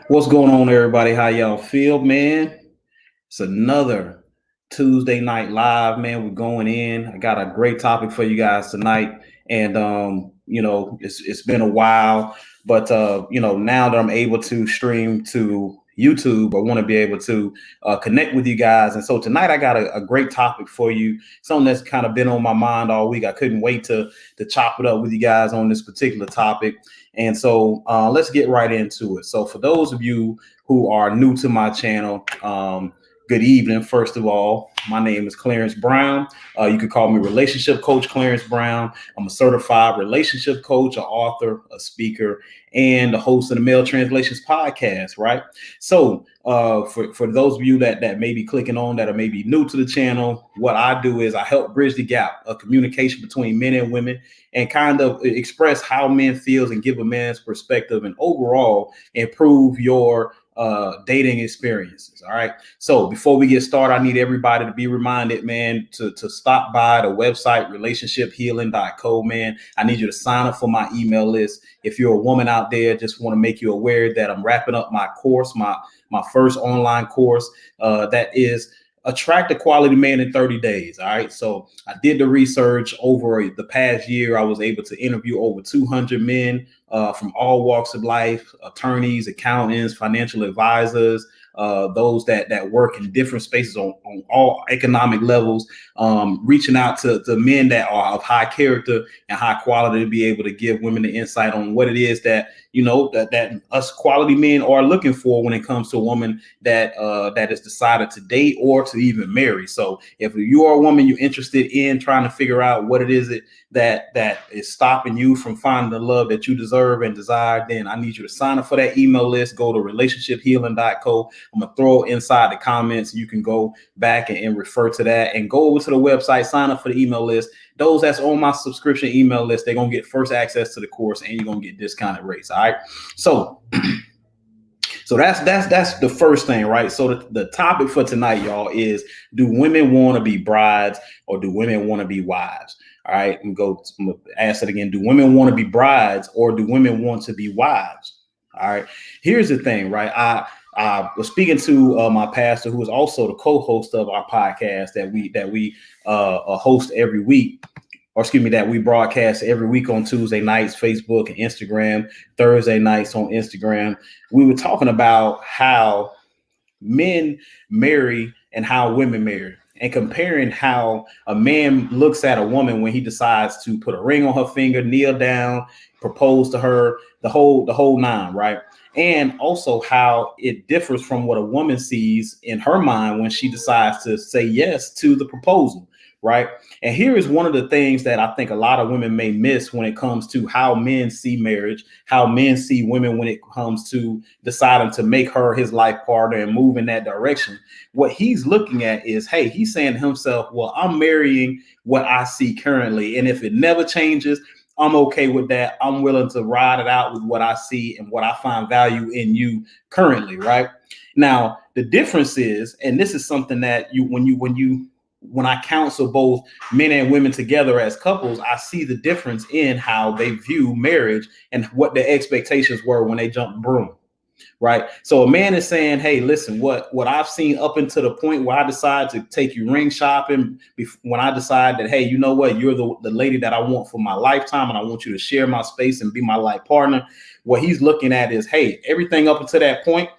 What's going on, everybody? How y'all feel, man? It's another Tuesday night live, man. We're going in. I got a great topic for you guys tonight, and it's been a while, but now that I'm able to stream to YouTube, I want to be able to connect with you guys. And so tonight, I got a great topic for you. Something that's kind of been on my mind all week. I couldn't wait to chop it up with you guys on this particular topic. And so let's get right into it. So for those of you who are new to my channel, good evening. First of all, my name is Clarence Brown. You could call me Relationship Coach Clarence Brown. I'm a certified relationship coach, an author, a speaker, and the host of the Male Translations podcast, right? So for those of you that may be clicking on that are maybe new to the channel, what I do is I help bridge the gap of communication between men and women and kind of express how men feels and give a man's perspective and overall improve your dating experiences. All right. So before we get started, I need everybody to be reminded, man, to stop by the website relationshiphealing.co, man. I need you to sign up for my email list. If you're a woman out there, just want to make you aware that I'm wrapping up my course, my first online course that is Attract a Quality Man in 30 Days. All right. So I did the research over the past year. I was able to interview over 200 men from all walks of life, attorneys, accountants, financial advisors, those that work in different spaces on all economic levels, reaching out to men that are of high character and high quality to be able to give women the insight on what it is that that us quality men are looking for when it comes to a woman that is decided to date or to even marry. So if you are a woman you're interested in trying to figure out what it is that is stopping you from finding the love that you deserve and desire, then I need you to sign up for that email list. Go to relationshiphealing.co. I'm gonna throw it inside the comments. You can go back and refer to that and go over to the website, sign up for the email list. Those that's on my subscription email list, they're gonna get first access to the course and you're gonna get discounted rates. All right. So that's the first thing, right? So the topic for tonight, y'all, is do women want to be brides or do women want to be wives? All right, I'm gonna ask it again. Do women want to be brides or do women want to be wives? All right. Here's the thing, right? I was speaking to my pastor, who is also the co-host of our podcast that we host every week, or excuse me, that we broadcast every week on Tuesday nights, Facebook and Instagram, Thursday nights on Instagram. We were talking about how men marry and how women marry, and comparing how a man looks at a woman when he decides to put a ring on her finger, kneel down, propose to her, the whole nine, right? And also how it differs from what a woman sees in her mind when she decides to say yes to the proposal, right? And here is one of the things that I think a lot of women may miss when it comes to how men see marriage, how men see women when it comes to deciding to make her his life partner and move in that direction. What he's looking at is, hey, he's saying to himself, well, I'm marrying what I see currently. And if it never changes, I'm okay with that. I'm willing to ride it out with what I see and what I find value in you currently, right? Now, the difference is, and this is something that when I counsel both men and women together as couples, I see the difference in how they view marriage and what their expectations were when they jumped the broom. Right. So a man is saying, hey, listen, what I've seen up until the point where I decide to take you ring shopping, when I decide that, hey, you know what, you're the lady that I want for my lifetime and I want you to share my space and be my life partner. What he's looking at is, hey, everything up until that point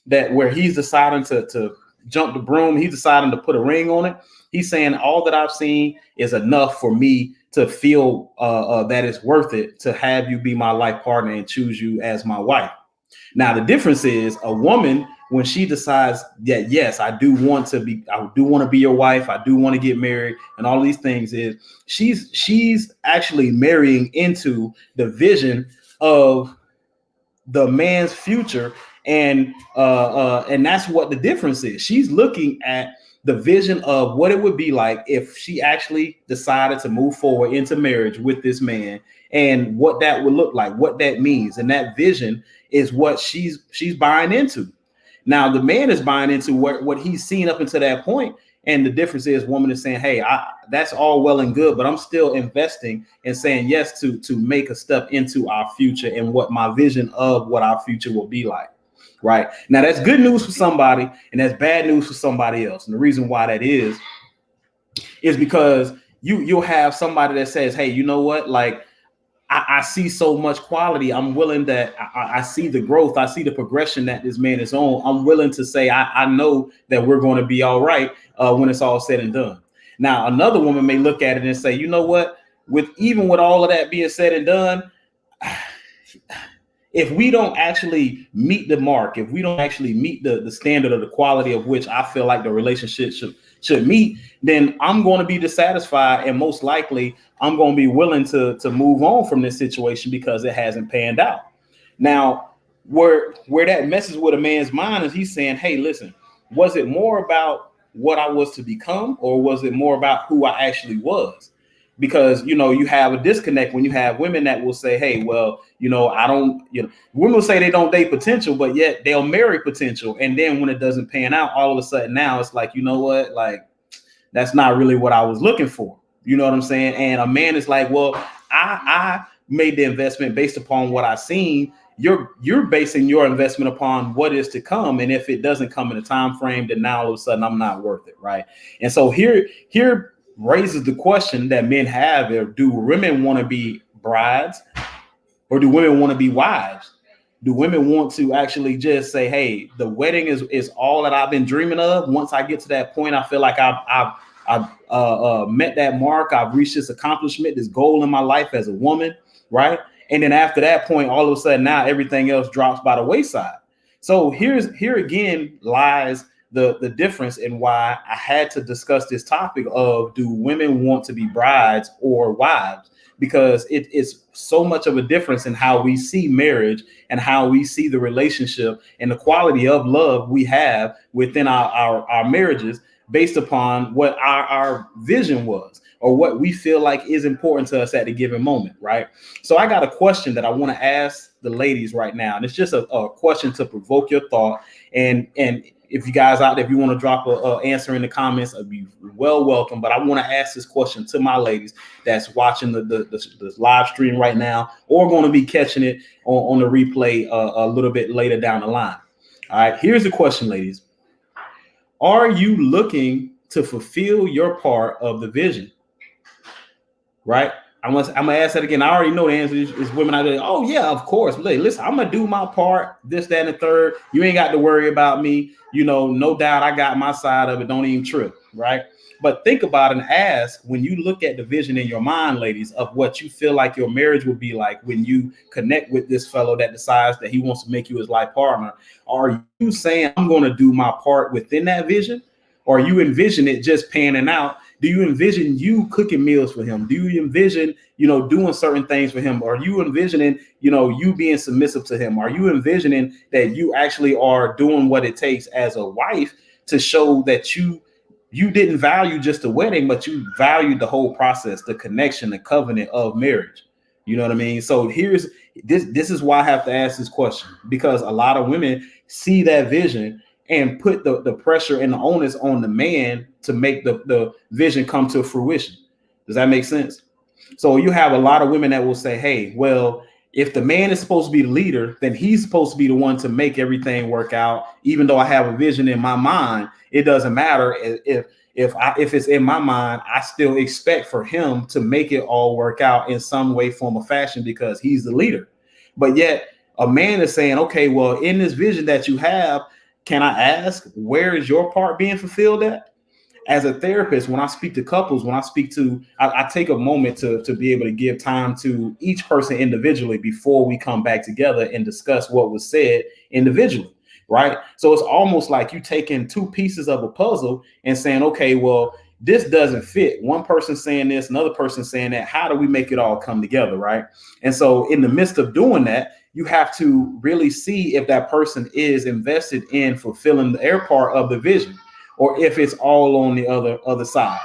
that where he's deciding to jump the broom, he's deciding to put a ring on it. He's saying all that I've seen is enough for me to feel that it's worth it to have you be my life partner and choose you as my wife. Now, the difference is a woman, when she decides that, yes, I do want to be your wife, I do want to get married and all these things, is she's actually marrying into the vision of the man's future. And that's what the difference is. She's looking at the vision of what it would be like if she actually decided to move forward into marriage with this man and what that would look like, what that means. And that vision is what she's buying into. Now, the man is buying into what he's seen up until that point. And the difference is woman is saying, hey, that's all well and good, but I'm still investing and saying yes to make a step into our future and what my vision of what our future will be like. Right now, that's good news for somebody and that's bad news for somebody else. And the reason why that is because you'll have somebody that says, hey, you know what, like I see so much quality. I'm willing that I see the growth. I see the progression that this man is on. I'm willing to say I know that we're going to be all right when it's all said and done. Now, another woman may look at it and say, you know what, with all of that being said and done, if we don't actually meet the mark, if we don't actually meet the standard of the quality of which I feel like the relationship should meet, then I'm going to be dissatisfied, and most likely I'm going to be willing to move on from this situation because it hasn't panned out. Now, where that messes with a man's mind is he's saying, hey, listen, was it more about what I was to become, or was it more about who I actually was? Because, you have a disconnect when you have women that will say, hey, well, I don't, women will say they don't date potential, but yet they'll marry potential. And then when it doesn't pan out, all of a sudden now it's like, you know what, like, that's not really what I was looking for. You know what I'm saying? And a man is like, well, I made the investment based upon what I seen. You're basing your investment upon what is to come. And if it doesn't come in a time frame, then now all of a sudden I'm not worth it. Right. And so here raises the question that men have: do women want to be brides, or do women want to be wives? Do women want to actually just say, hey, the wedding is all that I've been dreaming of? Once I get to that point, I feel like I've met that mark. I've reached this accomplishment, this goal in my life as a woman, right? And then after that point, all of a sudden now everything else drops by the wayside. So here again lies the difference in why I had to discuss this topic of, do women want to be brides or wives? Because it is so much of a difference in how we see marriage and how we see the relationship and the quality of love we have within our marriages, based upon what our vision was or what we feel like is important to us at a given moment, right? So I got a question that I want to ask the ladies right now, and it's just a question to provoke your thought. And if you guys out there, if you want to drop a answer in the comments, I'd be well welcome. But I want to ask this question to my ladies that's watching the live stream right now, or going to be catching it on the replay a little bit later down the line. All right, here's the question, ladies. Are you looking to fulfill your part of the vision? Right? I'm gonna ask that again. I already know the answer is women out there. Oh yeah, of course. Listen, I'm gonna do my part. This, that, and the third. You ain't got to worry about me. No doubt I got my side of it. Don't even trip. Right? But think about and ask, when you look at the vision in your mind, ladies, of what you feel like your marriage will be like when you connect with this fellow that decides that he wants to make you his life partner. Are you saying, I'm going to do my part within that vision? Or you envision it just panning out? Do you envision you cooking meals for him? Do you envision, doing certain things for him? Are you envisioning, you being submissive to him? Are you envisioning that you actually are doing what it takes as a wife to show that you didn't value just the wedding, but you valued the whole process, the connection, the covenant of marriage? You know what I mean? So here's this is why I have to ask this question, because a lot of women see that vision and put the pressure and the onus on the man to make the vision come to fruition. Does that make sense? So you have a lot of women that will say, hey, well, if the man is supposed to be the leader, then he's supposed to be the one to make everything work out. Even though I have a vision in my mind, it doesn't matter if it's in my mind. I still expect for him to make it all work out in some way, form, or fashion, because he's the leader. But yet a man is saying, okay, well, in this vision that you have, can I ask, where is your part being fulfilled at? As a therapist, when I speak to couples, I take a moment to be able to give time to each person individually before we come back together and discuss what was said individually, right? So it's almost like you taking two pieces of a puzzle and saying, okay, well, this doesn't fit. One person saying this, another person saying that. How do we make it all come together, right? And so in the midst of doing that, you have to really see if that person is invested in fulfilling their part of the vision, or if it's all on the other side.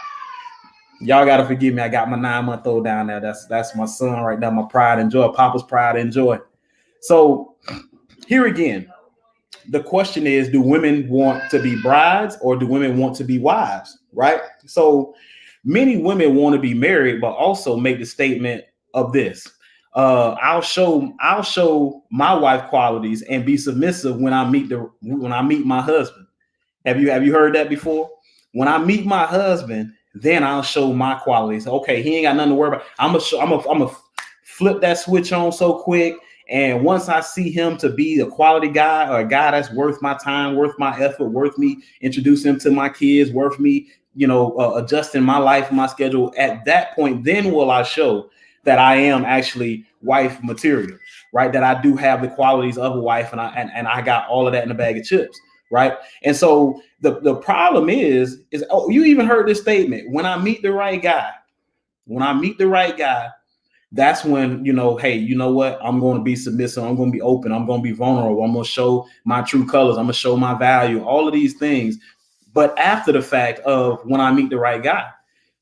Y'all got to forgive me. I got my 9-month-old down there. That's my son right now. My pride and joy, Papa's pride and joy. So here again, the question is, do women want to be brides or do women want to be wives? Right. So many women want to be married, but also make the statement of this. I'll show my wife qualities and be submissive when I meet my husband. Have you heard that before? When I meet my husband, then I'll show my qualities. Okay, he ain't got nothing to worry about. I'm gonna flip that switch on so quick. And once I see him to be a quality guy or a guy that's worth my time, worth my effort, worth me introducing him to my kids, worth me, adjusting my life, my schedule. At that point, then will I show that I am actually wife material, right? That I do have the qualities of a wife, and I got all of that in a bag of chips, right? And so the problem is you even heard this statement: when I meet the right guy, that's when, hey, you know what? I'm going to be submissive. I'm going to be open. I'm going to be vulnerable. I'm going to show my true colors. I'm going to show my value, all of these things. But after the fact of when I meet the right guy,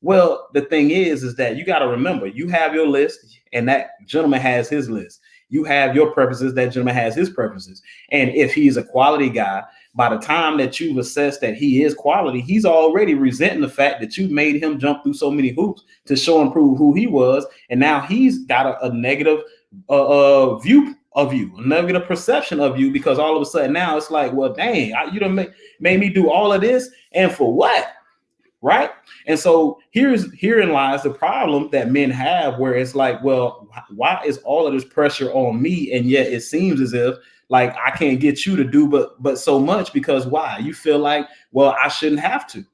well, the thing is that you got to remember, you have your list and that gentleman has his list. You have your preferences, that gentleman has his preferences. And if he's a quality guy, by the time that you've assessed that he is quality, he's already resenting the fact that you made him jump through so many hoops to show and prove who he was. And now he's got a negative view of you, a negative perception of you, because all of a sudden now it's like, well, dang, you done made me do all of this, and for what? Right. And so herein lies the problem that men have, where it's like, well, why is all of this pressure on me? And yet it seems as if like I can't get you to do but so much, because why? You feel like, well, I shouldn't have to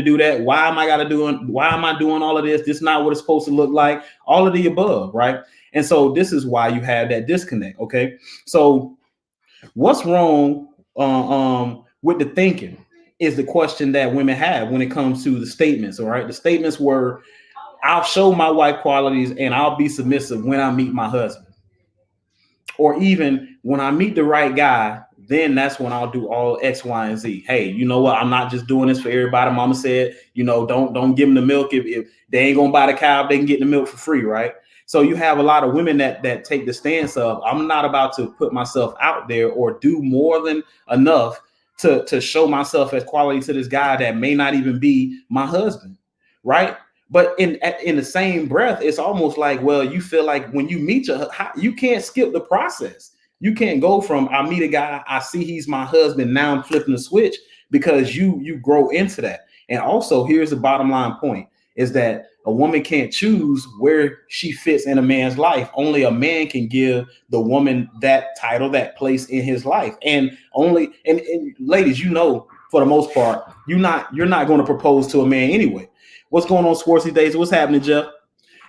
do that. Why am I doing all of this? This is not what it's supposed to look like. All of the above, right? And so this is why you have that disconnect. Okay. So what's wrong with the thinking is the question that women have when it comes to the statements. All right. The statements were, I'll show my wife qualities and I'll be submissive when I meet my husband. Or even when I meet the right guy, then that's when I'll do all X, Y, and Z. Hey, you know what? I'm not just doing this for everybody. Mama said, don't give them the milk. If they ain't gonna buy the cow, they can get the milk for free, right? So you have a lot of women that take the stance of, I'm not about to put myself out there or do more than enough to show myself as quality to this guy that may not even be my husband, right? But in the same breath, it's almost like, well, you feel like when you meet you can't skip the process. You can't go from I meet a guy, I see he's my husband, now I'm flipping the switch, because you grow into that. And also, here's the bottom line point, is that a woman can't choose where she fits in a man's life. Only a man can give the woman that title, that place in his life. And ladies, for the most part, you're not going to propose to a man anyway. What's going on, sports these days? What's happening, Jeff?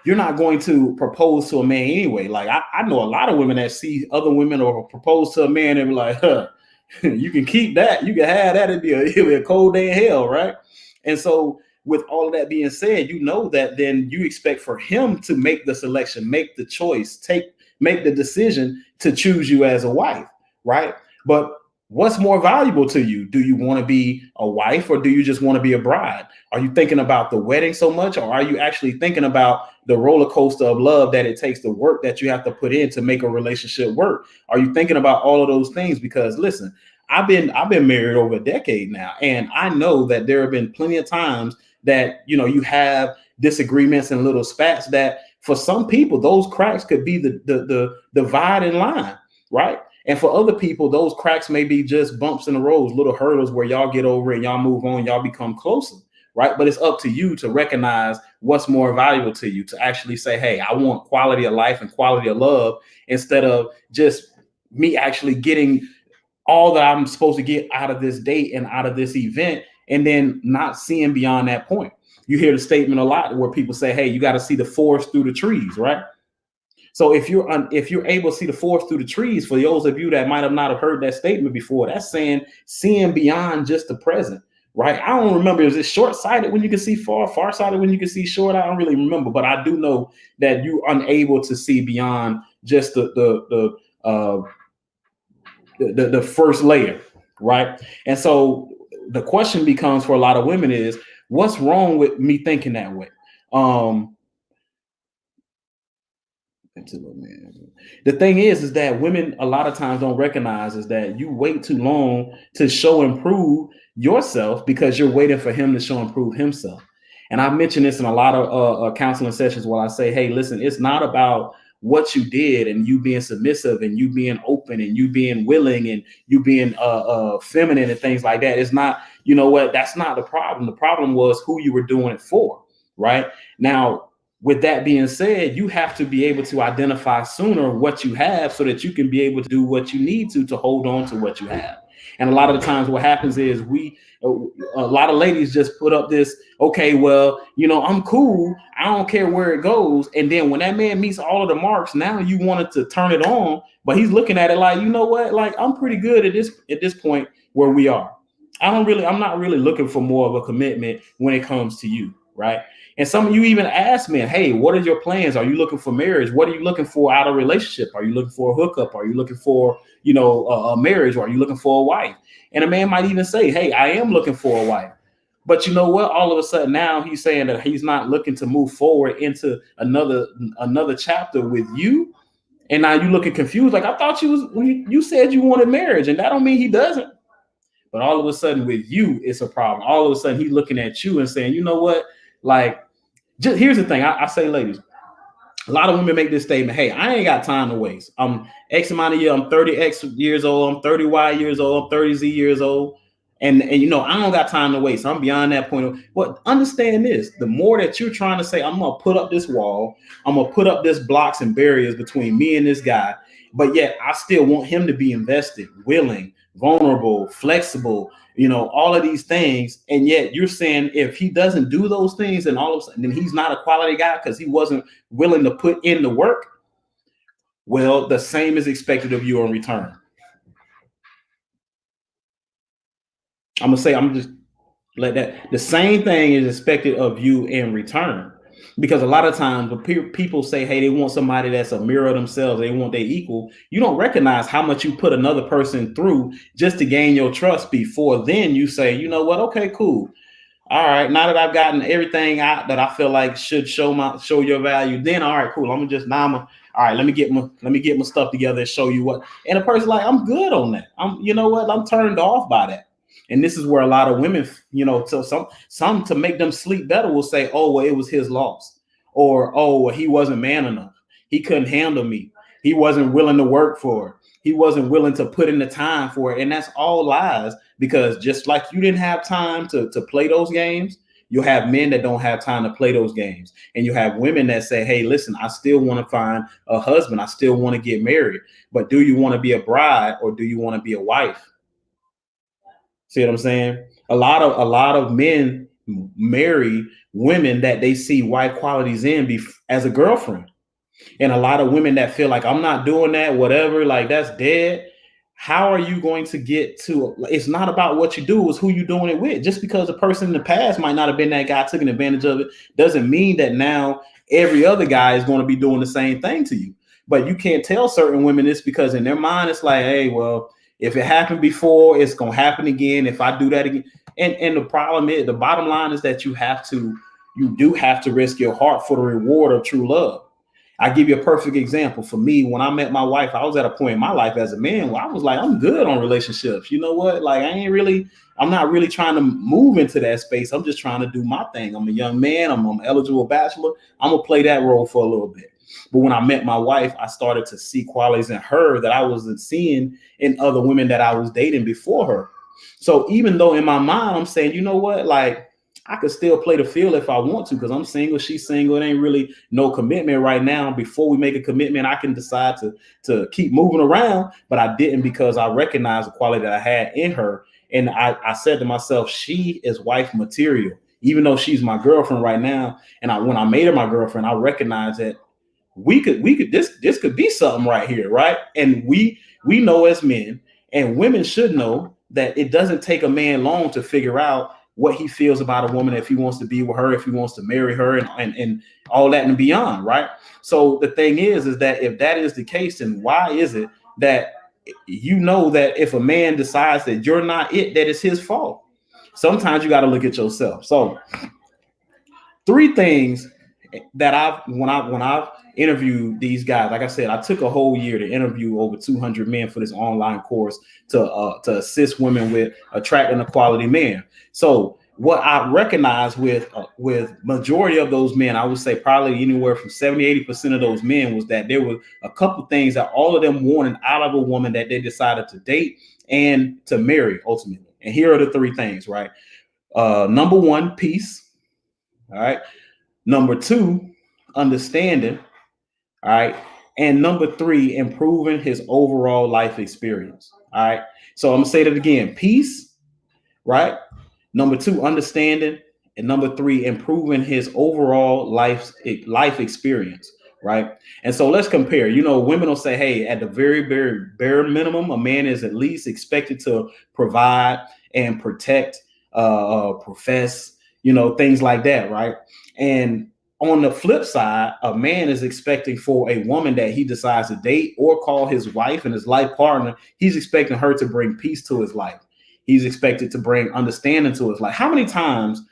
You're not going to propose to a man anyway. Like I know a lot of women that see other women or propose to a man and be like, you can keep that. You can have that. It'd be a cold day in hell, right? And so with all of that being said, that then you expect for him to make the selection, make the choice, make the decision to choose you as a wife, right? But what's more valuable to you? Do you want to be a wife or do you just want to be a bride? Are you thinking about the wedding so much, or are you actually thinking about the roller coaster of love that it takes, the work that you have to put in to make a relationship work? Are you thinking about all of those things? Because listen, I've been married over a decade now, and I know that there have been plenty of times that, you have disagreements and little spats that for some people, those cracks could be the dividing line, right? And for other people, those cracks may be just bumps in the road, little hurdles where y'all get over and y'all move on, y'all become closer, right? But it's up to you to recognize what's more valuable to you, to actually say, hey, I want quality of life and quality of love, instead of just me actually getting all that I'm supposed to get out of this date and out of this event, and then not seeing beyond that point. You hear the statement a lot where people say, hey, you got to see the forest through the trees, right? So if you're able to see the forest through the trees, for those of you that might have not have heard that statement before, that's saying seeing beyond just the present, right? I don't remember, is it short-sighted when you can see far-sighted when you can see short? I don't really remember, but I do know that you're unable to see beyond just the first layer, right? And so the question becomes for a lot of women is, what's wrong with me thinking that way? The thing is that women a lot of times don't recognize is that you wait too long to show and prove yourself because you're waiting for him to show and prove himself. And I mentioned this in a lot of counseling sessions where I say, hey, listen, it's not about what you did and you being submissive and you being open and you being willing and you being feminine and things like that. It's not, you know what, that's not the problem. The problem was who you were doing it for, right? Now, with that being said, you have to be able to identify sooner what you have so that you can be able to do what you need to hold on to what you have. And a lot of the times what happens is a lot of ladies just put up this, okay, well, you know, I'm cool. I don't care where it goes. And then when that man meets all of the marks, now you wanted to turn it on, but he's looking at it like, you know what, like I'm pretty good at this point where we are. I'm not really looking for more of a commitment when it comes to you, right? And some of you even ask men, hey, what are your plans? Are you looking for marriage? What are you looking for out of a relationship? Are you looking for a hookup? Are you looking for, you know, a marriage? Or are you looking for a wife? And a man might even say, hey, I am looking for a wife. But you know what? All of a sudden now he's saying that he's not looking to move forward into another chapter with you. And now you're looking confused. Like, I thought you said you wanted marriage, and that don't mean he doesn't. But all of a sudden with you, it's a problem. All of a sudden he's looking at you and saying, you know what? Like, just here's the thing. I say, ladies, a lot of women make this statement. Hey, I ain't got time to waste. I'm X amount of years. I'm 30X years old. I'm 30Y years old. I'm 30Z years old. And you know, I don't got time to waste. I'm beyond that point. But understand this, the more that you're trying to say, I'm going to put up this wall, I'm going to put up this blocks and barriers between me and this guy. But yet I still want him to be invested, willing, vulnerable, flexible, you know, all of these things. And yet you're saying if he doesn't do those things, then all of a sudden, then he's not a quality guy because he wasn't willing to put in the work. Well, the same is expected of you in return. I'm just let that the same thing is expected of you in return. Because a lot of times when people say, hey, they want somebody that's a mirror of themselves, they want their equal, you don't recognize how much you put another person through just to gain your trust before then you say, you know what, okay, cool. All right, now that I've gotten everything out that I feel like should show your value, then all right, cool. All right, let me get my stuff together and show you what. And a person like, I'm good on that. You know what, I'm turned off by that. And this is where a lot of women, you know, so some to make them sleep better will say, oh, well, it was his loss. Or, oh, well, he wasn't man enough. He couldn't handle me. He wasn't willing to work for it. He wasn't willing to put in the time for it. And that's all lies, because just like you didn't have time to play those games, you'll have men that don't have time to play those games. And you have women that say, hey, listen, I still want to find a husband. I still want to get married. But do you want to be a bride or do you want to be a wife? See what I'm saying? A lot of men marry women that they see wife qualities in as a girlfriend. And a lot of women that feel like I'm not doing that, whatever, like that's dead. How are you going to get to, it's not about what you do, it's who you're doing it with. Just because a person in the past might not have been that guy taking advantage of it doesn't mean that now every other guy is going to be doing the same thing to you. But you can't tell certain women this because in their mind, it's like, hey, well, if it happened before, it's going to happen again. If I do that again. And the problem is, the bottom line is that you do have to risk your heart for the reward of true love. I give you a perfect example. For me, when I met my wife, I was at a point in my life as a man where I was like, I'm good on relationships. You know what? Like, I'm not really trying to move into that space. I'm just trying to do my thing. I'm a young man. I'm an eligible bachelor. I'm going to play that role for a little bit. But when I met my wife, I started to see qualities in her that I wasn't seeing in other women that I was dating before her. So even though in my mind, I'm saying, you know what, like I could still play the field if I want to, because I'm single, she's single. It ain't really no commitment right now. Before we make a commitment, I can decide to keep moving around. But I didn't, because I recognized the quality that I had in her. And I said to myself, she is wife material, even though she's my girlfriend right now. And when I made her my girlfriend, I recognized that this could be something right here, right? And we know as men, and women should know, that it doesn't take a man long to figure out what he feels about a woman, if he wants to be with her, if he wants to marry her, and all that and beyond, right? So the thing is that if that is the case, then why is it that you know that if a man decides that you're not it, that it's his fault? Sometimes you got to look at yourself. So 3 things, that when I've interviewed these guys, like I said, I took a whole year to interview over 200 men for this online course to assist women with attracting a quality man. So what I recognize with majority of those men, I would say probably anywhere from 70-80% of those men, was that there were a couple things that all of them wanted out of a woman that they decided to date and to marry ultimately. And here are the three things, right? Number one, peace. All right. Number two, understanding. All right. And number three, improving his overall life experience. All right. So I'm gonna say that again: peace, right? Number two, understanding, and number three, improving his overall life experience, right? And so let's compare. You know, women will say, "Hey, at the very, very bare minimum, a man is at least expected to provide and protect, profess, you know, things like that, right?" And on the flip side, a man is expecting for a woman that he decides to date or call his wife and his life partner, he's expecting her to bring peace to his life. He's expected to bring understanding to his life. How many times,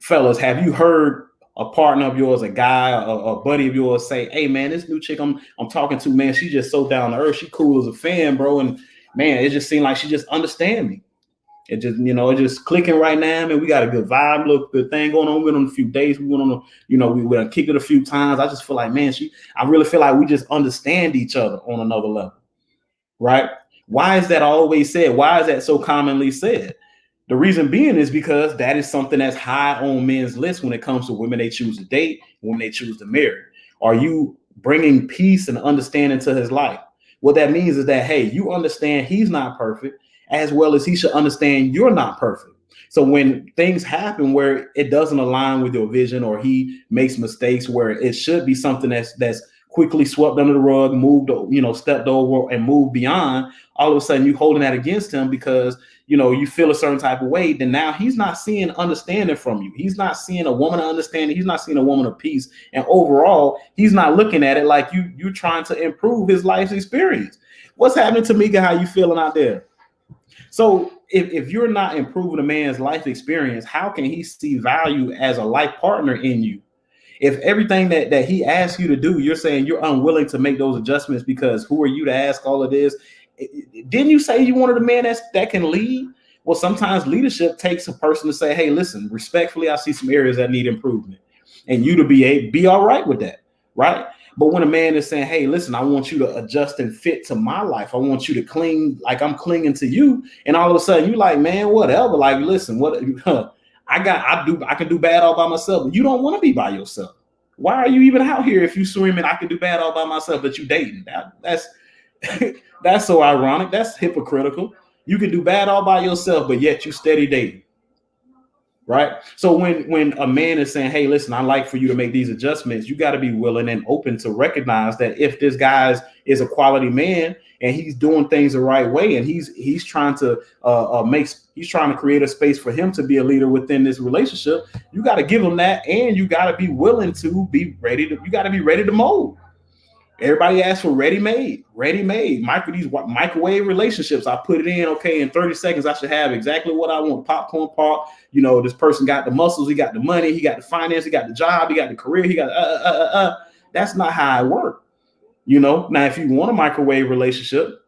fellas, have you heard a partner of yours, a guy, a buddy of yours say, "Hey man, this new chick I'm talking to, man, she's just so down to earth. She cool as a fan, bro. And man, it just seemed like she just understand me. It just, you know, it's just clicking right now, man. We got a good vibe, look, good thing going on. We went on a few dates. We went on, we went and kicked it a few times. I just feel like, man, I really feel like we just understand each other on another level, right?" Why is that always said? Why is that so commonly said? The reason being is because that is something that's high on men's list when it comes to women they choose to date, women they choose to marry. Are you bringing peace and understanding to his life? What that means is that, hey, you understand he's not perfect, as well as he should understand you're not perfect. So when things happen where it doesn't align with your vision, or he makes mistakes where it should be something that's quickly swept under the rug, moved, stepped over and moved beyond, all of a sudden you holding that against him because, you feel a certain type of way, then now he's not seeing understanding from you. He's not seeing a woman of understanding. He's not seeing a woman of peace. And overall, he's not looking at it like you're trying to improve his life experience. What's happening, Tamika? How you feeling out there? So if you're not improving a man's life experience, how can he see value as a life partner in you? If everything that he asks you to do, you're saying you're unwilling to make those adjustments because who are you to ask all of this? Didn't you say you wanted a man that can lead? Well, sometimes leadership takes a person to say, "Hey, listen, respectfully, I see some areas that need improvement," and you to be all right with that, right? But when a man is saying, "Hey, listen, I want you to adjust and fit to my life. I want you to cling like I'm clinging to you," and all of a sudden you like, "Man, whatever. Like, listen, what I can do bad all by myself." But you don't want to be by yourself. Why are you even out here if you screaming, "I can do bad all by myself," but you dating? That's that's so ironic. That's hypocritical. You can do bad all by yourself, but yet you steady dating. Right. So when a man is saying, "Hey, listen, I like for you to make these adjustments," you got to be willing and open to recognize that if this guy is a quality man and he's doing things the right way, and he's trying to create a space for him to be a leader within this relationship, you got to give him that, and you got to be willing to be ready to. You got to be ready to mold. Everybody asks for ready-made. These microwave relationships. I put it in, okay, in 30 seconds, I should have exactly what I want. Popcorn pop. This person got the muscles, he got the money, he got the finance, he got the job, he got the career, he got That's not how it works. Now if you want a microwave relationship,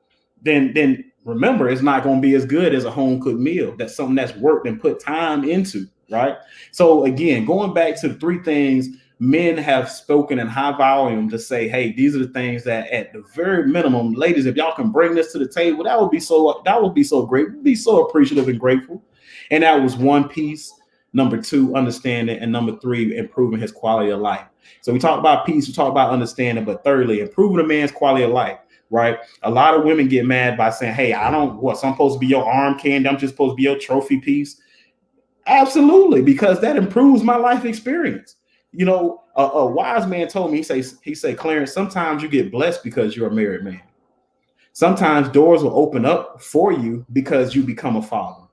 then remember, it's not going to be as good as a home cooked meal. That's something that's worked and put time into, right? So again, going back to the three things men have spoken in high volume to say, "Hey, these are the things that at the very minimum, ladies, if y'all can bring this to the table, that would be so great. We'd be so appreciative and grateful." And that was one piece. Number two, understanding. And number three, improving his quality of life. So we talked about peace, we talked about understanding, but thirdly, improving a man's quality of life, right? A lot of women get mad by saying, "Hey, so I'm supposed to be your arm candy. I'm just supposed to be your trophy piece." Absolutely, because that improves my life experience. A wise man told me, he said, "Clarence, sometimes you get blessed because you're a married man. Sometimes doors will open up for you because you become a father."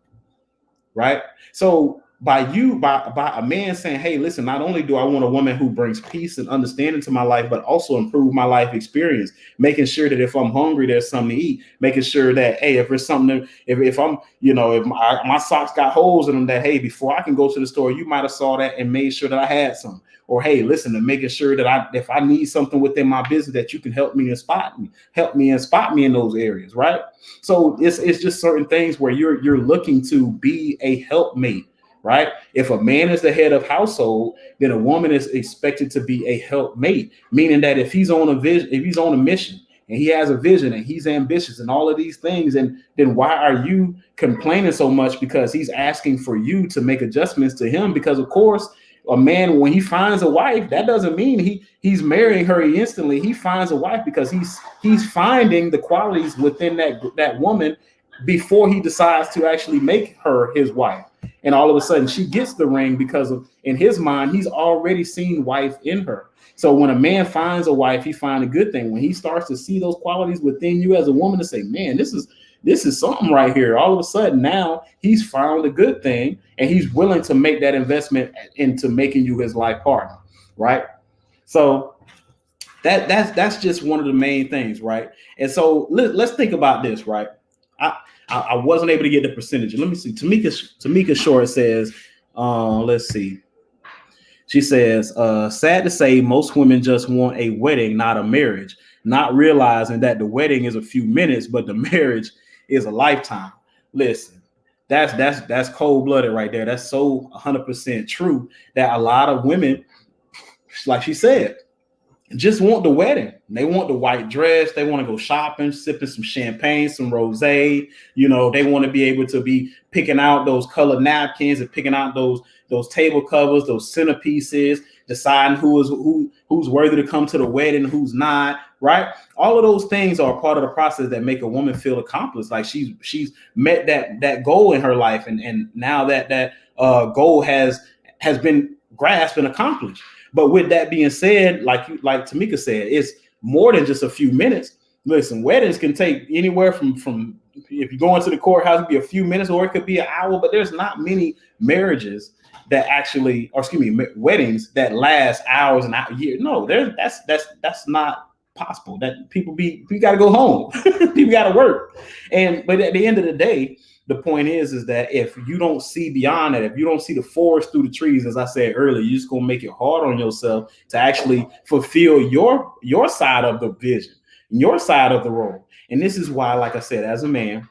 Right? So by a man saying, hey, listen, not only do I want a woman who brings peace and understanding to my life, but also improve my life experience, making sure that if I'm hungry, there's something to eat, making sure that, hey, if there's something, if I'm, if my socks got holes in them, that, hey, before I can go to the store, you might have saw that and made sure that I had some. Or, hey, listen, and making sure that if I need something within my business, that you can help me and spot me in those areas, right? So it's just certain things where you're looking to be a helpmate, right? If a man is the head of household, then a woman is expected to be a helpmate, meaning that if he's on a vision, if he's on a mission and he has a vision and he's ambitious and all of these things, and then why are you complaining so much because he's asking for you to make adjustments to him? Because of course, a man, when he finds a wife, that doesn't mean he's marrying her instantly. He finds a wife because he's finding the qualities within that woman before he decides to actually make her his wife. And all of a sudden she gets the ring because of, in his mind, he's already seen wife in her. So when a man finds a wife, he finds a good thing. When he starts to see those qualities within you as a woman to say, man, this is something right here. All of a sudden now he's found a good thing and he's willing to make that investment into making you his life partner, right? So that's just one of the main things, right? And so let's think about this, right? I wasn't able to get the percentage. Let me see. Tamika Short says, let's see. She says, sad to say, most women just want a wedding, not a marriage, not realizing that the wedding is a few minutes, but the marriage is a lifetime. Listen, that's cold-blooded right there. That's so 100% true that a lot of women, like she said, just want the wedding. They want the white dress. They want to go shopping, sipping some champagne, some rosé. They want to be able to be picking out those colored napkins and picking out those table covers, those centerpieces, deciding who's worthy to come to the wedding, who's not, right? All of those things are part of the process that make a woman feel accomplished. Like she's met that goal in her life, and now that goal has been grasped and accomplished. But with that being said, like Tamika said, it's more than just a few minutes. Listen, weddings can take anywhere from if you go into the courthouse, it could be a few minutes or it could be an hour, but there's not many marriages that actually, or excuse me, weddings that last hours and years. No, that's not possible. That we got to go home. People got to work. But at the end of the day, the point is that if you don't see beyond that, if you don't see the forest through the trees, as I said earlier, you're just gonna make it hard on yourself to actually fulfill your side of the vision, your side of the role. And this is why, like I said, as a man,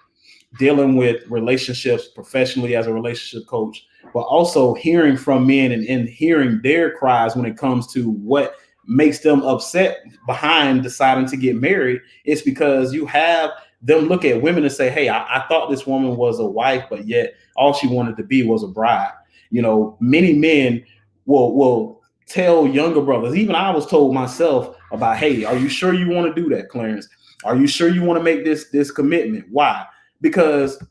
dealing with relationships professionally as a relationship coach, but also hearing from men and hearing their cries when it comes to what makes them upset behind deciding to get married, it's because you have them look at women and say, hey, I thought this woman was a wife, but yet all she wanted to be was a bride. Many men will tell younger brothers, even I was told myself about, hey, are you sure you want to do that, Clarence? Are you sure you want to make this commitment? Why? Because,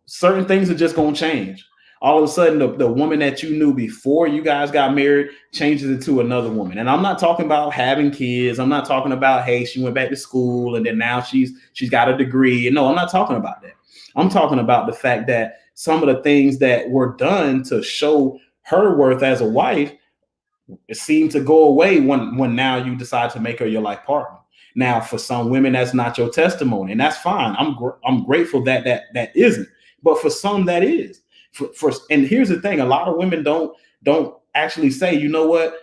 certain things are just going to change. All of a sudden, the woman that you knew before you guys got married changes into another woman. And I'm not talking about having kids. I'm not talking about, hey, she went back to school and then now she's got a degree. No, I'm not talking about that. I'm talking about the fact that some of the things that were done to show her worth as a wife, it seemed to go away when now you decide to make her your life partner. Now, for some women, that's not your testimony, and that's fine. I'm grateful that isn't. But for some, that is. And here's the thing: a lot of women don't actually say, you know what,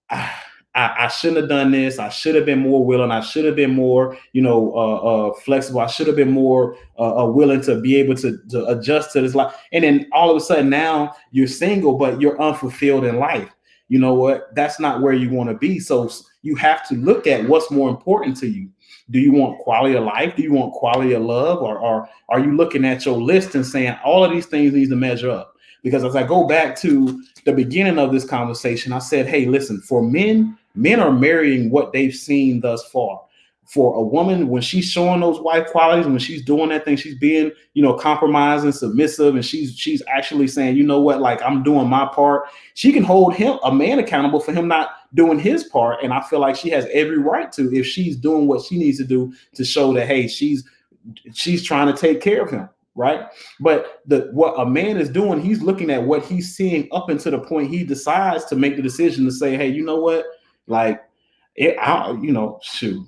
I shouldn't have done this. I should have been more willing. I should have been more, flexible. I should have been more willing to be able to adjust to this life. And then all of a sudden, now you're single, but you're unfulfilled in life. You know what? That's not where you want to be. So you have to look at what's more important to you. Do you want quality of life? Do you want quality of love? Or are you looking at your list and saying all of these things need to measure up? Because as I go back to the beginning of this conversation, I said, hey, listen, for men are marrying what they've seen thus far. For a woman, when she's showing those wife qualities, when she's doing that thing, she's being, compromising, submissive, and she's actually saying, you know what, like, I'm doing my part. She can hold a man accountable for him not doing his part. And I feel like she has every right to, if she's doing what she needs to do to show that, hey, she's trying to take care of him. right? But what a man is doing, he's looking at what he's seeing up until the point he decides to make the decision to say, hey, you know what? Like, shoot,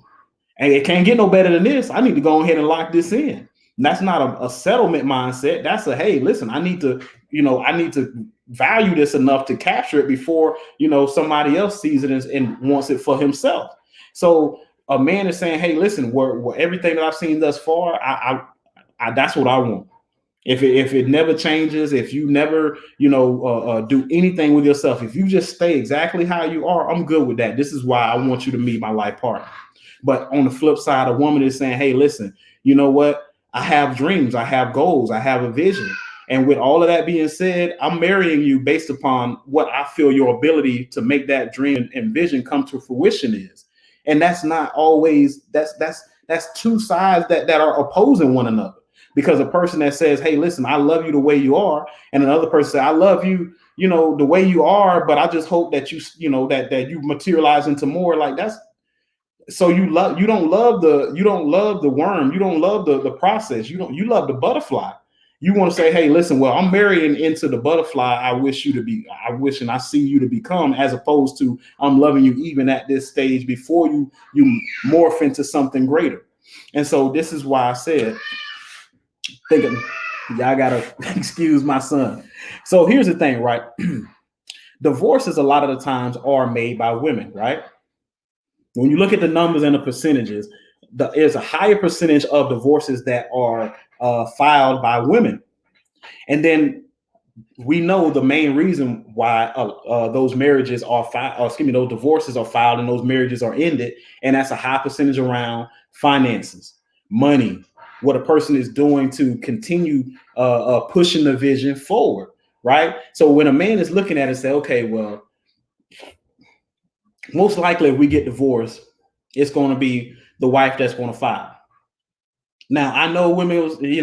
and it can't get no better than this. I need to go ahead and lock this in. And that's not a settlement mindset. That's a, hey, listen, I need to value this enough to capture it before, somebody else sees it and wants it for himself. So a man is saying, hey, listen, everything that I've seen thus far, I that's what I want. If it never changes, if you never, do anything with yourself, if you just stay exactly how you are, I'm good with that. This is why I want you to meet my life partner. But on the flip side, a woman is saying, hey, listen, you know what? I have dreams, I have goals, I have a vision. And with all of that being said, I'm marrying you based upon what I feel your ability to make that dream and vision come to fruition is. And that's not always, that's two sides that are opposing one another. Because a person that says, hey, listen, I love you the way you are, and another person says, I love you, the way you are, but I just hope that you you materialize into more. Like, that's, so you don't love the worm, you don't love the process, you love the butterfly. You want to say, hey, listen, well, I'm marrying into the butterfly I wish and I see you to become, as opposed to I'm loving you even at this stage before you morph into something greater. And so this is why I said, y'all gotta excuse my son. So here's the thing, right? Divorces a lot of the times are made by women, right? When you look at the numbers and the percentages, there's a higher percentage of divorces that are filed by women. And then we know the main reason why those marriages are filed, those divorces are filed and those marriages are ended. And that's a high percentage around finances, money, what a person is doing to continue pushing the vision forward, right? So when a man is looking at it and say, okay, well, most likely if we get divorced, it's going to be the wife that's going to file. Now, I know women, a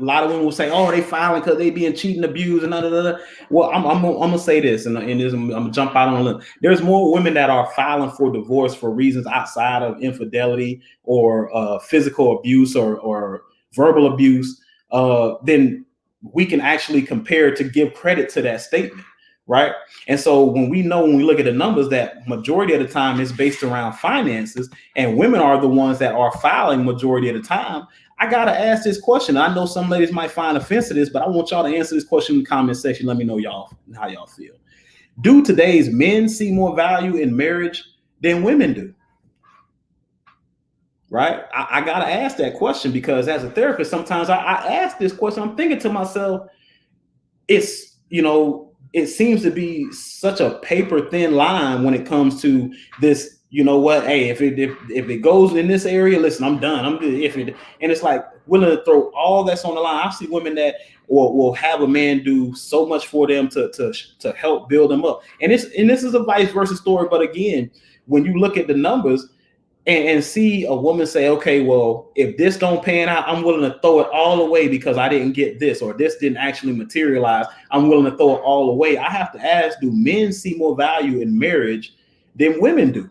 lot of women will say, oh, they filing because they being cheated, abused, and da. Well, I'm going to say this, and I'm going to jump out on a limb. There's more women that are filing for divorce for reasons outside of infidelity or physical abuse or verbal abuse than we can actually compare to give credit to that statement, right? And so when we look at the numbers, that majority of the time is based around finances, and women are the ones that are filing majority of the time. I got to ask this question. I know some ladies might find offense to this, but I want y'all to answer this question in the comment section. Let me know how y'all feel. Do today's men see more value in marriage than women do? Right? I got to ask that question because as a therapist, sometimes I ask this question. I'm thinking to myself, it's, it seems to be such a paper thin line when it comes to this. You know what? Hey, if it goes in this area, listen, I'm done. I'm good. And it's like willing to throw all that's on the line. I see women that will have a man do so much for them to help build them up. And this is a vice versa story. But again, when you look at the numbers and see a woman say, okay, well, if this don't pan out, I'm willing to throw it all away because I didn't get this, or this didn't actually materialize. I'm willing to throw it all away. I have to ask, do men see more value in marriage than women do?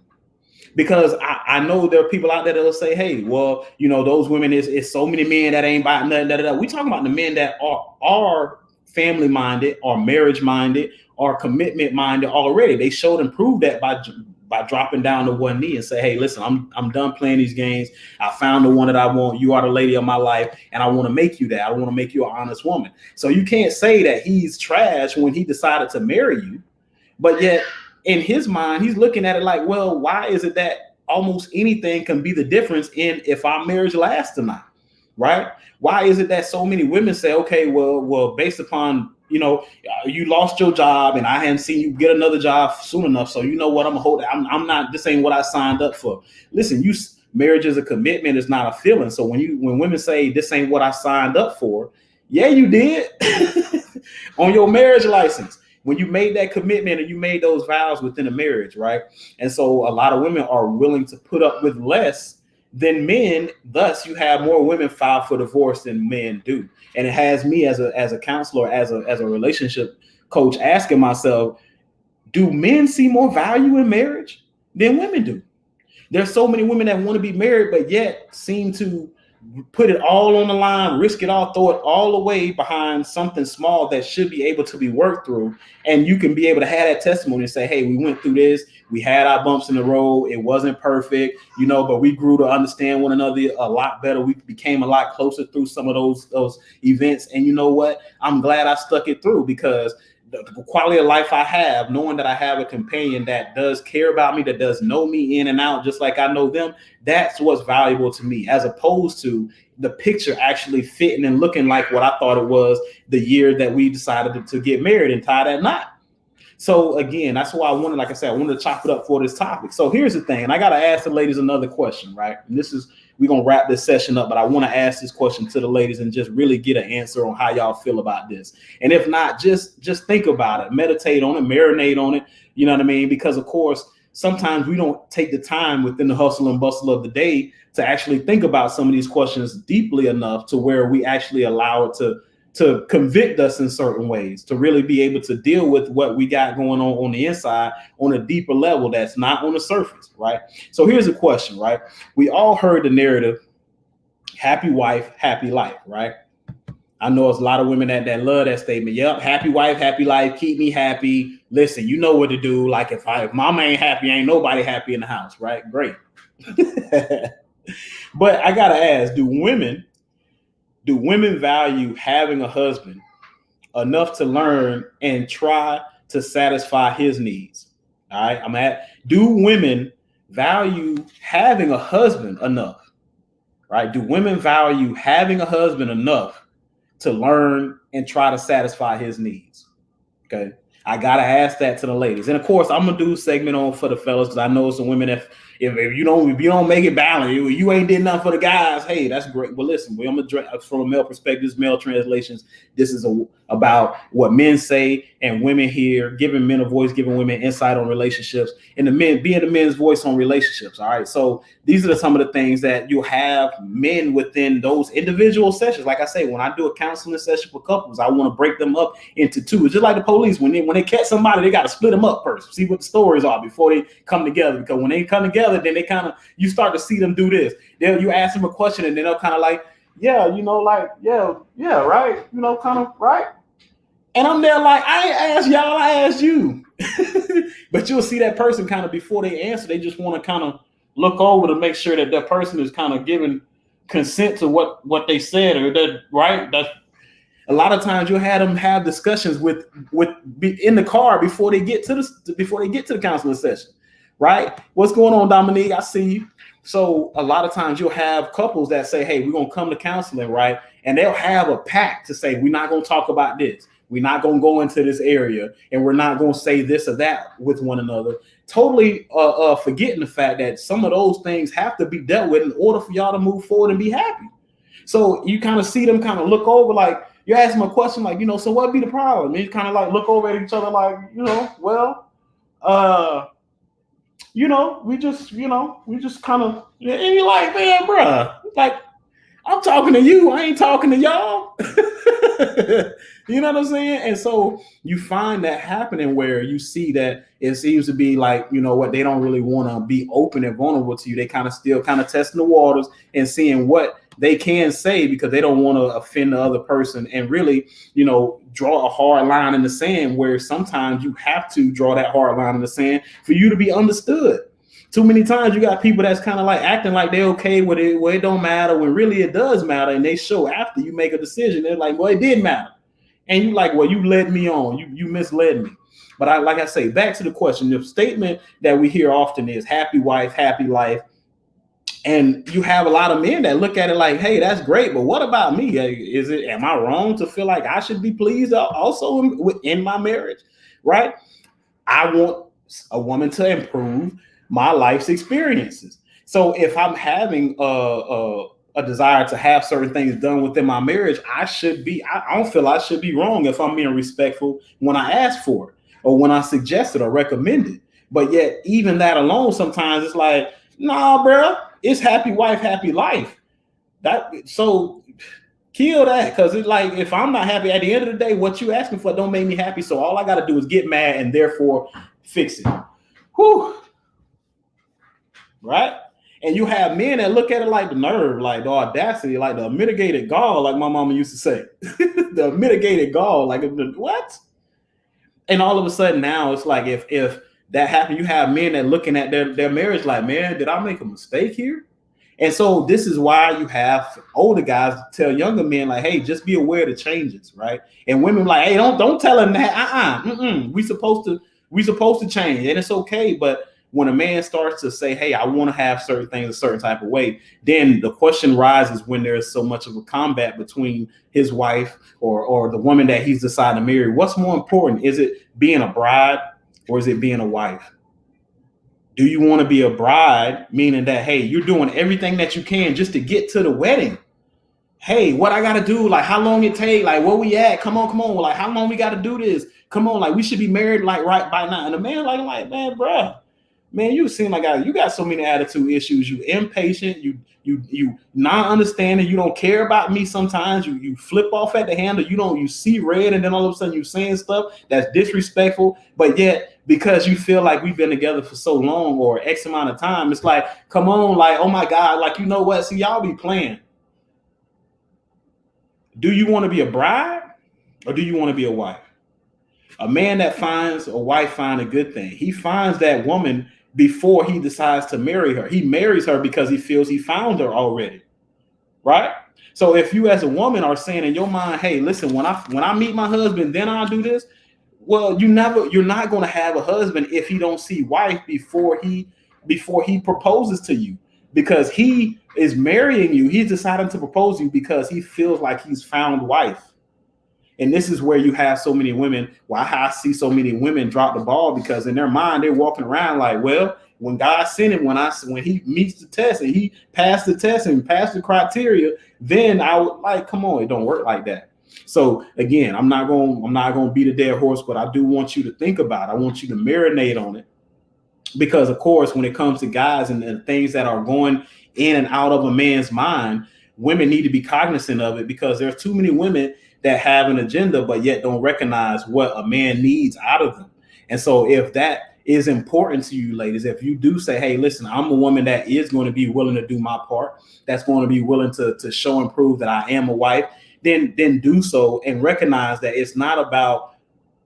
Because I know there are people out there that'll say, hey, well, those women is so many men that ain't about nothing. We talking about the men that are family minded, or marriage minded, or commitment minded already. They showed and proved that by dropping down to one knee and say, hey, listen, I'm done playing these games. I found the one that I want. You are the lady of my life, and I want to make you that. I want to make you an honest woman. So you can't say that he's trash when he decided to marry you, but yet in his mind, he's looking at it like, well, why is it that almost anything can be the difference in if our marriage lasts or not, right? Why is it that so many women say, okay, well, based upon, you lost your job and I hadn't seen you get another job soon enough. So you know what, I'm gonna hold it. I'm not, this ain't what I signed up for. Listen, marriage is a commitment, it's not a feeling. So when women say this ain't what I signed up for, yeah, you did on your marriage license. When you made that commitment and you made those vows within a marriage, right? And so a lot of women are willing to put up with less than men. Thus, you have more women file for divorce than men do. And it has me as a counselor, as a relationship coach, asking myself, do men see more value in marriage than women do? There's so many women that want to be married, but yet seem to put it all on the line, risk it all, throw it all away behind something small that should be able to be worked through. And you can be able to have that testimony and say, hey, we went through this. We had our bumps in the road. It wasn't perfect, but we grew to understand one another a lot better. We became a lot closer through some of those events. And you know what? I'm glad I stuck it through, because the quality of life I have, knowing that I have a companion that does care about me, that does know me in and out, just like I know them, that's what's valuable to me, as opposed to the picture actually fitting and looking like what I thought it was the year that we decided to get married and tie that knot. So again, that's why I wanted to chop it up for this topic. So here's the thing, and I got to ask the ladies another question, right? And we're going to wrap this session up, but I want to ask this question to the ladies and just really get an answer on how y'all feel about this. And if not, just think about it, meditate on it, marinate on it. You know what I mean? Because of course, sometimes we don't take the time within the hustle and bustle of the day to actually think about some of these questions deeply enough to where we actually allow it to convict us in certain ways, to really be able to deal with what we got going on the inside on a deeper level that's not on the surface, right? So here's a question, right? We all heard the narrative, happy wife, happy life, right? I know there's a lot of women that love that statement. Yep, happy wife, happy life, keep me happy. Listen, you know what to do. Like if mama ain't happy, ain't nobody happy in the house, right? Great. But I gotta ask, do women value having a husband enough to learn and try to satisfy his needs? All right, do women value having a husband enough? Right? Do women value having a husband enough to learn and try to satisfy his needs? Okay, I gotta ask that to the ladies, and of course, I'm gonna do a segment on for the fellas, because I know some women if you don't make it balanced, you ain't did nothing for the guys. Hey, that's great. But listen, I'm gonna from a male perspective, male translations. This is about what men say and women hear, giving men a voice, giving women insight on relationships, and the men being the men's voice on relationships. All right. So these are some of the things that you'll have men within those individual sessions. Like I say, when I do a counseling session for couples, I want to break them up into two. It's just like the police. When they catch somebody, they got to split them up first, see what the stories are before they come together. Because when they come together, then they you start to see them do this. You ask them a question and then they'll kind of like, yeah, right, kind of right. And I'm there like, I ain't asked y'all, I asked you. But you'll see that person kind of before they answer, they just want to kind of look over to make sure that that person is kind of giving consent to what they said, or that right. That's a lot of times you'll have them have discussions with in the car before they get to the counseling session. Right? What's going on, Dominique? I see you. So a lot of times you'll have couples that say, hey, we're going to come to counseling, right? And they'll have a pact to say, we're not going to talk about this. We're not going to go into this area, and we're not going to say this or that with one another. Totally forgetting the fact that some of those things have to be dealt with in order for y'all to move forward and be happy. So you kind of see them kind of look over, like you ask them a question like, so what be the problem? And you kind of like look over at each other like, we just kind of, and you're like, man, bro, like, I'm talking to you. I ain't talking to y'all. You know what I'm saying? And so you find that happening where you see that it seems to be like, what, they don't really want to be open and vulnerable to you. They kind of still kind of testing the waters and seeing what they can say, because they don't want to offend the other person, and really, draw a hard line in the sand, where sometimes you have to draw that hard line in the sand for you to be understood. Too many times you got people that's kind of like acting like they're okay with it, where it don't matter, when really it does matter. And they show after you make a decision, they're like, well, it did matter. And you like, well, you led me on, you misled me. But like I say, back to the question, the statement that we hear often is happy wife, happy life. And you have a lot of men that look at it like, hey, that's great, but what about me? Am I wrong to feel like I should be pleased also in my marriage? Right? I want a woman to improve my life's experiences. So if I'm having a desire to have certain things done within my marriage, I don't feel I should be wrong if I'm being respectful when I ask for it, or when I suggest it or recommend it. But yet, even that alone, sometimes it's like, nah, bro, it's happy wife, happy life. So kill that, because it's like, if I'm not happy at the end of the day, what you asking for don't make me happy. So all I got to do is get mad and therefore fix it. Whew. Right? And you have men that look at it like the nerve, like the audacity, like the mitigated gall, like my mama used to say. The mitigated gall, like what? And all of a sudden now it's like if that happened, you have men that looking at their marriage like, man, did I make a mistake here? And so this is why you have older guys tell younger men like, hey, just be aware of the changes, right? And women like, hey, don't tell them that. We supposed to change, and it's okay. But when a man starts to say, hey, I want to have certain things a certain type of way, then the question rises when there's so much of a combat between his wife or the woman that he's decided to marry. What's more important? Is it being a bride or is it being a wife? Do you want to be a bride, meaning that, hey, you're doing everything that you can just to get to the wedding? Hey, what I got to do? Like, how long it take? Like, where we at? Come on. Like, how long we got to do this? Come on. Like, we should be married like right by now. And the man like, man, bro, man, you seem like you got so many attitude issues. You impatient. You not understanding. You don't care about me. Sometimes you flip off at the handle. You see red, and then all of a sudden you saying stuff that's disrespectful. But yet, because you feel like we've been together for so long or X amount of time, it's like, come on, like, oh my God, like, you know what? See, y'all be playing. Do you want to be a bride or do you want to be a wife? A man that finds a wife find a good thing. He finds that woman before he decides to marry her. He marries her because he feels he found her already, right? So if you as a woman are saying in your mind, hey, listen, when I meet my husband, then I'll do this. Well, you're not going to have a husband if he don't see wife before he proposes to you, because he is marrying you. He's deciding to propose to you because he feels like he's found wife. And this is where you have so many women. Why I see so many women drop the ball, because in their mind they're walking around like, well, when God sent him, when he meets the test and he passed the test and passed the criteria, then I would like, come on, it don't work like that. So again, I'm not going to beat a dead horse, but I do want you to think about it. I want you to marinate on it, because of course, when it comes to guys and things that are going in and out of a man's mind, women need to be cognizant of it, because there's too many women that have an agenda, but yet don't recognize what a man needs out of them. And so if that is important to you, ladies, if you do say, hey, listen, I'm a woman that is going to be willing to do my part, that's going to be willing to show and prove that I am a wife, then do so, and recognize that it's not about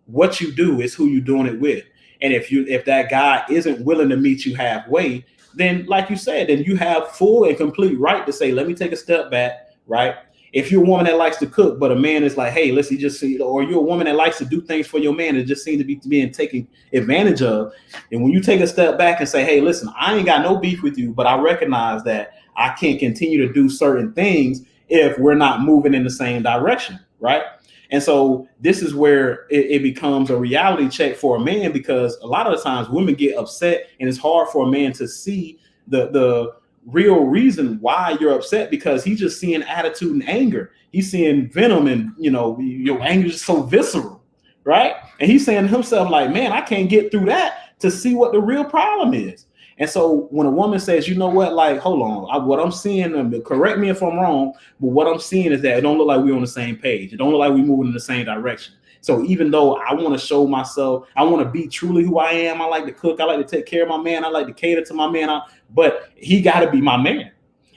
what you do, it's who you're doing it with. And if that guy isn't willing to meet you halfway, then like you said, then you have full and complete right to say, let me take a step back, right? If you're a woman that likes to cook, but a man is like, hey, listen, or you're a woman that likes to do things for your man, it just seems to be being taken advantage of. And when you take a step back and say, hey, listen, I ain't got no beef with you, but I recognize that I can't continue to do certain things if we're not moving in the same direction, right? And so this is where it becomes a reality check for a man, because a lot of the times women get upset, and it's hard for a man to see the real reason why you're upset, because he's just seeing attitude and anger. He's seeing venom, and your anger is so visceral, right? And he's saying to himself like, man, I can't get through that to see what the real problem is. And so when a woman says, you know what, like, hold on, what I'm seeing, correct me if I'm wrong, but what I'm seeing is that it don't look like we're on the same page. It don't look like we're moving in the same direction. So even though I want to show myself, I want to be truly who I am. I like to cook. I like to take care of my man. I like to cater to my man. But he got to be my man,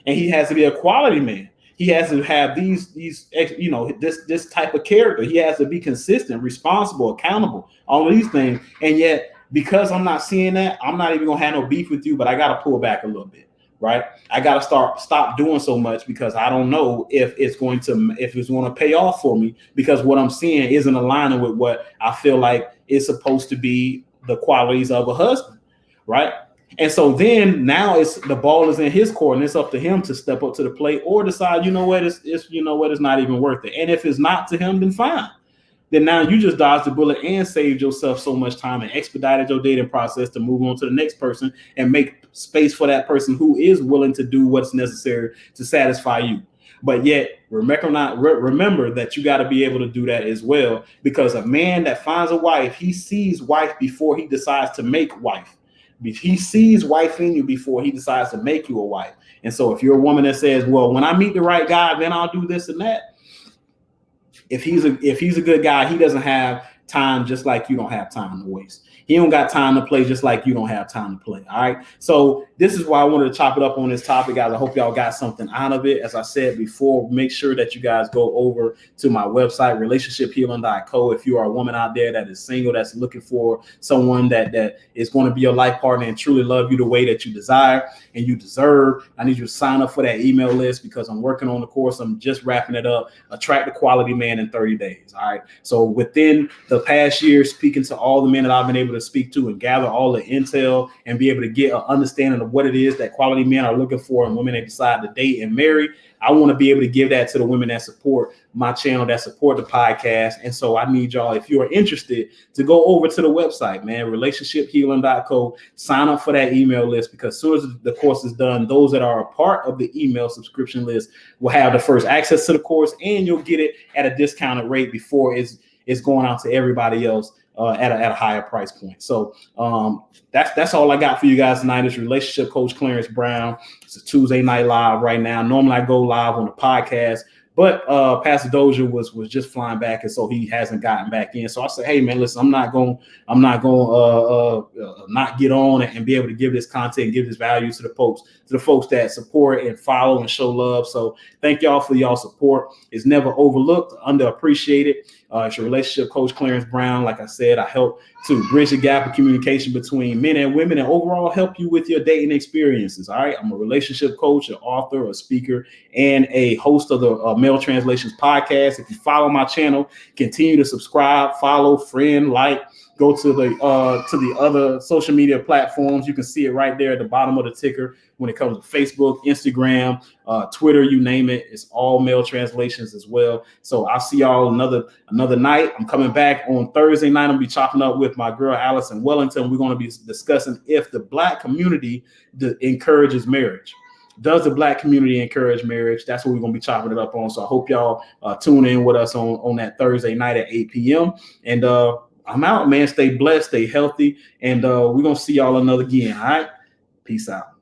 and he has to be a quality man. He has to have this type of character. He has to be consistent, responsible, accountable, all of these things. And yet, because I'm not seeing that, I'm not even gonna have no beef with you, but I gotta pull back a little bit, right? I gotta stop doing so much, because I don't know if it's going to pay off for me, because what I'm seeing isn't aligning with what I feel like is supposed to be the qualities of a husband, right? And so then now the ball is in his court, and it's up to him to step up to the plate or decide, it's not even worth it. And if it's not to him, then fine. Then now you just dodged the bullet and saved yourself so much time and expedited your dating process to move on to the next person and make space for that person who is willing to do what's necessary to satisfy you. But yet, remember that you got to be able to do that as well, because a man that finds a wife, he sees wife before he decides to make wife. He sees wife in you before he decides to make you a wife. And so if you're a woman that says, well, when I meet the right guy, then I'll do this and that, if he's a good guy, he doesn't have time just like you don't have time to waste. He don't got time to play just like you don't have time to play. All right. So this is why I wanted to chop it up on this topic, guys. I hope y'all got something out of it. As I said before, make sure that you guys go over to my website, relationshiphealing.co. If you are a woman out there that is single, that's looking for someone that is going to be your life partner and truly love you the way that you desire and you deserve, I need you to sign up for that email list, because I'm working on the course. I'm just wrapping it up. Attract a quality man in 30 days. All right. So within the past year, speaking to all the men that I've been able to speak to and gather all the intel and be able to get an understanding of what it is that quality men are looking for and women that decide to date and marry, I want to be able to give that to the women that support my channel, that support the podcast. And so I need y'all, if you are interested, to go over to the website, man, relationshiphealing.co, sign up for that email list, because as soon as the course is done, those that are a part of the email subscription list will have the first access to the course, and you'll get it at a discounted rate before it's going out to everybody else at a higher price point. So that's all I got for you guys tonight. Is relationship coach Clarence Brown. It's a Tuesday night live right now. Normally I go live on the podcast, but Pastor Dozier was just flying back, and so he hasn't gotten back in. So I said, hey man, listen, I'm not going not get on and be able to give this content, give this value to the folks that support and follow and show love. So thank y'all for y'all support. It's never overlooked, underappreciated. It's your relationship coach Clarence Brown. Like I said, I help to bridge the gap of communication between men and women, and overall help you with your dating experiences. All right, I'm a relationship coach, an author, a speaker, and a host of the Male Translations podcast. If you follow my channel, continue to subscribe, follow, friend, like. Go to the other social media platforms. You can see it right there at the bottom of the ticker when it comes to Facebook, Instagram, Twitter, you name it. It's all Male Translations as well. So I'll see y'all another night. I'm coming back on Thursday night. I'll be chopping up with my girl Allison Wellington. We're going to be discussing if the Black community encourages marriage. Does the Black community encourage marriage? That's what we're going to be chopping it up on. So I hope y'all tune in with us on that Thursday night at 8 p.m. And I'm out, man. Stay blessed, stay healthy, and we're going to see y'all another again. All right? Peace out.